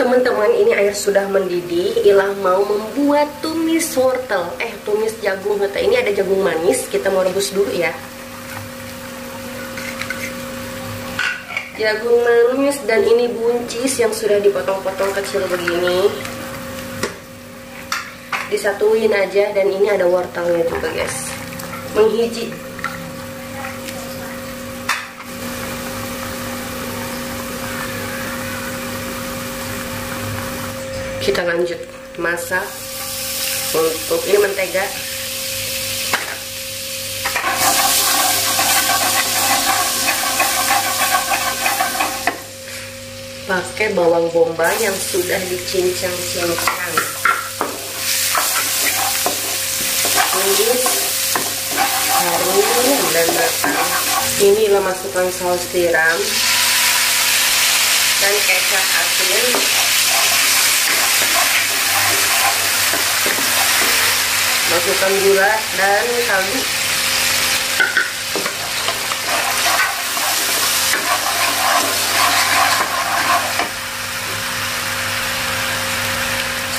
Teman-teman, ini air sudah mendidih. Ilah mau membuat tumis wortel, tumis jagung. Ini ada jagung manis, kita mau rebus dulu ya. Jagung manis, dan ini buncis yang sudah dipotong-potong kecil begini. Disatuin aja, dan ini ada wortelnya juga guys. Menghiji. Kita lanjut masak untuk ini mentega. Pakai bawang bombay yang sudah dicincang-cincang. Tumis harum dan matang. Ini lah masukkan saus tiram dan kecap asin. Masukkan gula dan kaldu.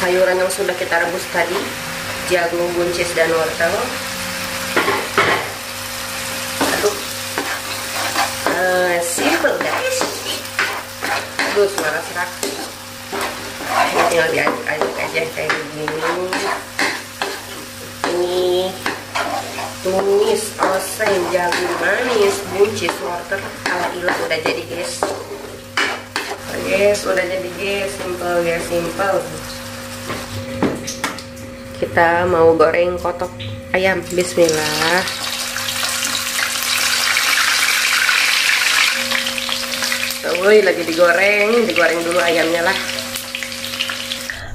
Sayuran yang sudah kita rebus tadi, jagung, buncis, dan wortel. Aduk. Simple guys. Aduh, suara serak. Ini tinggal diaduk-aduk aja kayak gini. Ini tumis oseng jagung manis buncis wortel ala ilah udah jadi guys. Udah jadi guys, simple guys, simple. Kita mau goreng kotok ayam. Bismillah. Woi, lagi digoreng dulu ayamnya lah.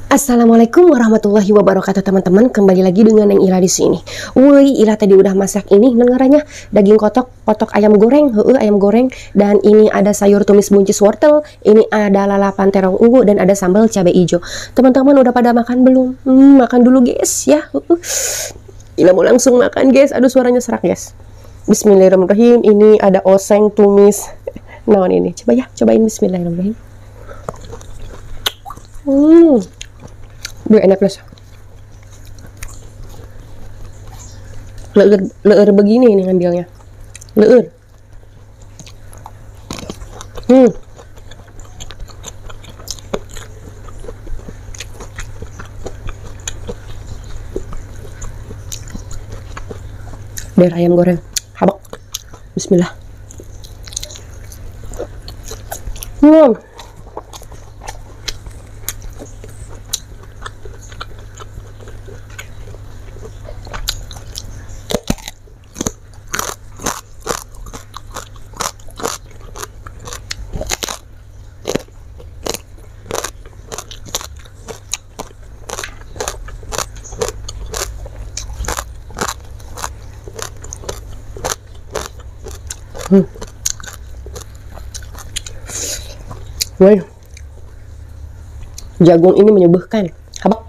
Assalamualaikum warahmatullahi wabarakatuh teman-teman, kembali lagi dengan Neng Ila di sini. Woi, Ila tadi udah masak ini dengarannya daging kotok ayam goreng, ayam goreng, dan ini ada sayur tumis buncis wortel, ini ada lalapan terong ungu, dan ada sambal cabai hijau. Teman-teman udah pada makan belum? Makan dulu guys ya. Ila mau langsung makan guys. Aduh, suaranya serak guys. Bismillahirrahmanirrahim. Ini ada oseng tumis. Nah, ini coba ya, cobain. Bismillahirrahmanirrahim. Duh, enak guys. Leur begini ini ngambilnya. Leur. Biar ayam goreng. Habak. Bismillah. Woi, jagung ini menyuguhkan. Habak.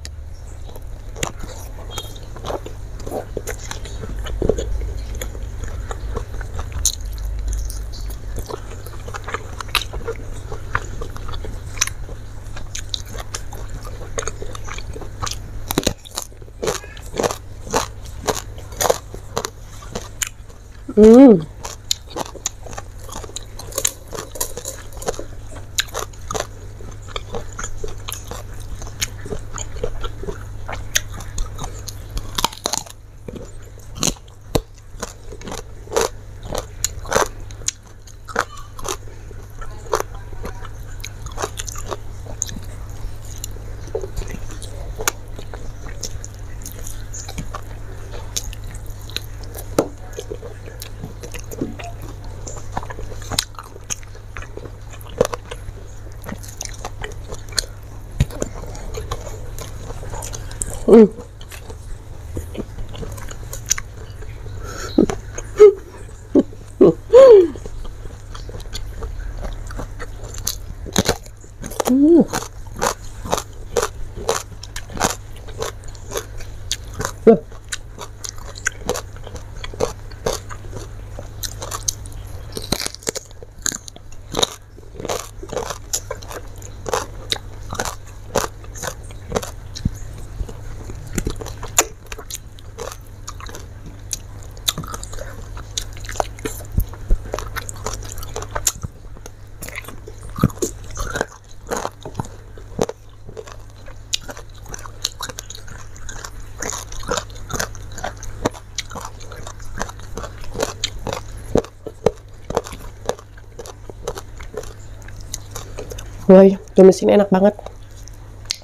Woi, tumis ini enak banget.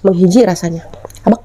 Menghiji rasanya. Abak.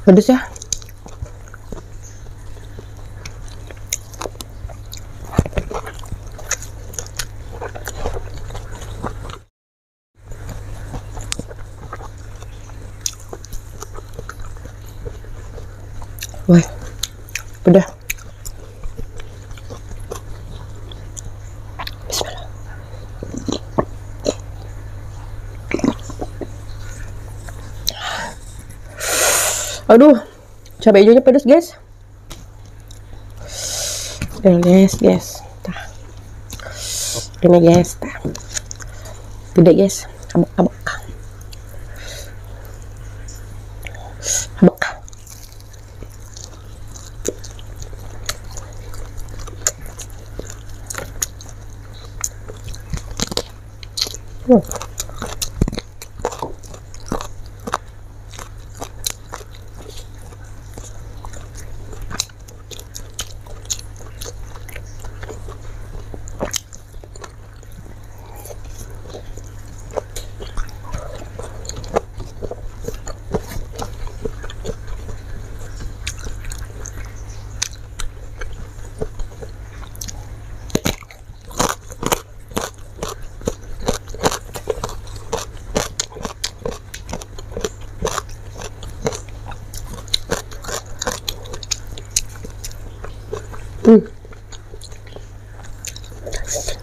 Pedes ya. Wah, udah. Bismillah. Aduh, cabai hijaunya pedas guys. Guys. Tah. Ini guys, tah. Gede guys. Abak.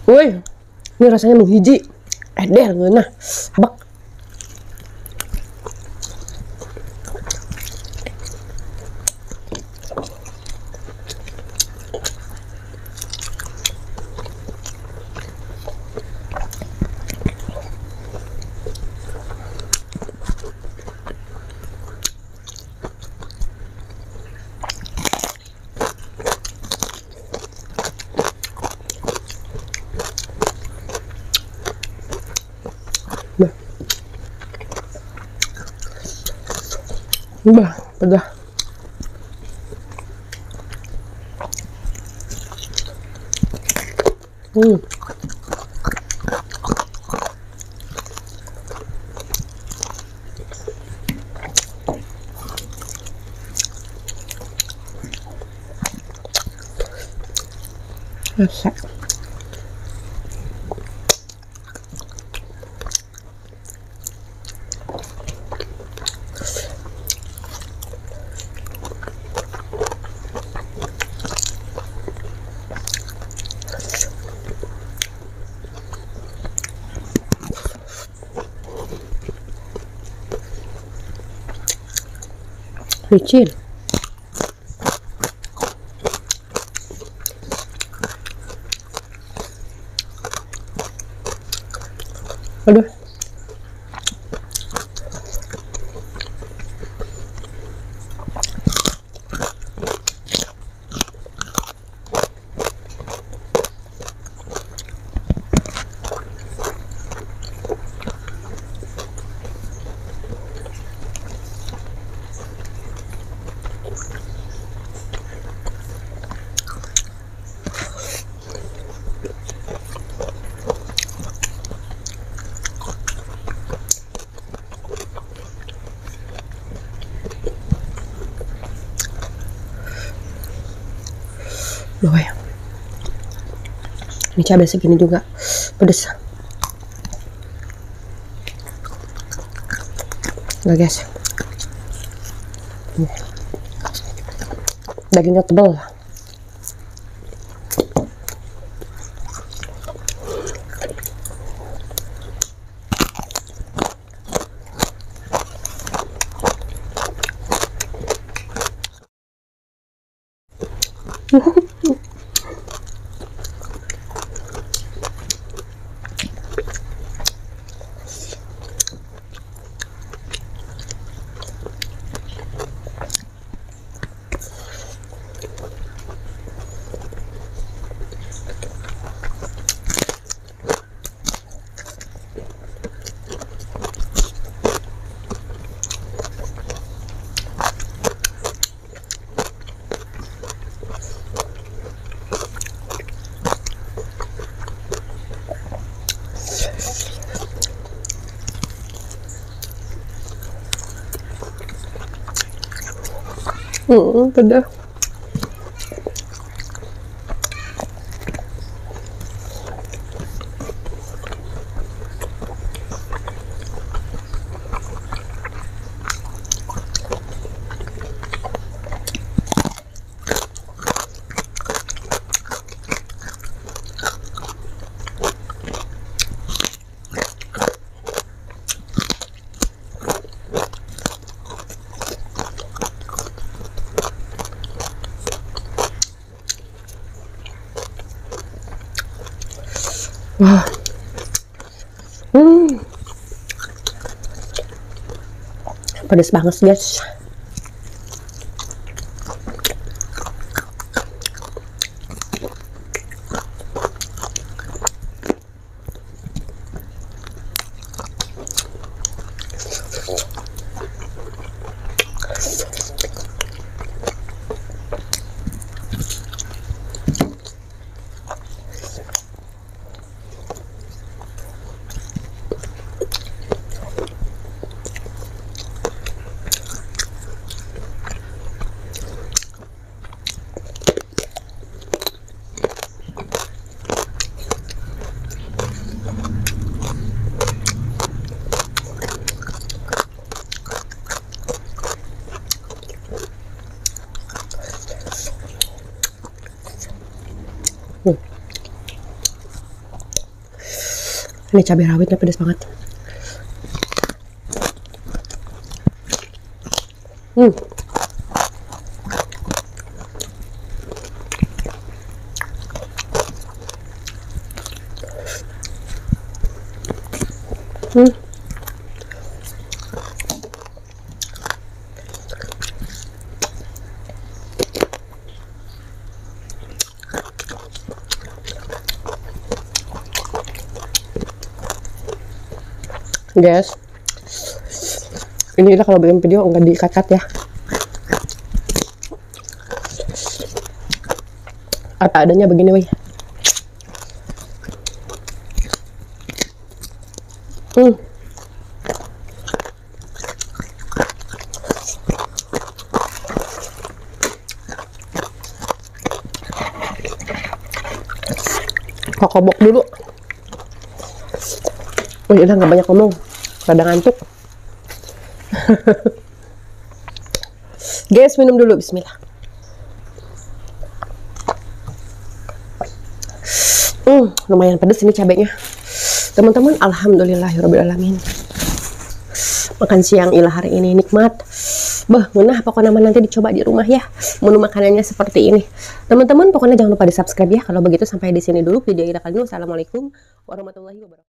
Woi, ini rasanya menghiji. Edel ngeunah. Abak. Bah, pedah. Rasa. licin. Aduh. Loh ya, ini cabai segini juga pedes nggak guys. Dagingnya tebal. Pedas. Wah. Pedas banget guys. Ini cabai rawitnya pedas banget. Guys, ini kita kalau bikin video nggak di-cut-cut ya, apa adanya begini weh. Kokobok dulu. Udah nggak banyak ngomong, rada ngantuk. Guys, minum dulu, bismillah. Lumayan pedas ini cabenya, teman-teman. Alhamdulillahirobbilalamin. Makan siang Ila hari ini nikmat. Bah, ngenah pokoknya nanti dicoba di rumah ya. Menu makanannya seperti ini. Teman-teman pokoknya jangan lupa di subscribe ya. Kalau begitu sampai di sini dulu video Ira kali ini. Wassalamualaikum warahmatullahi wabarakatuh.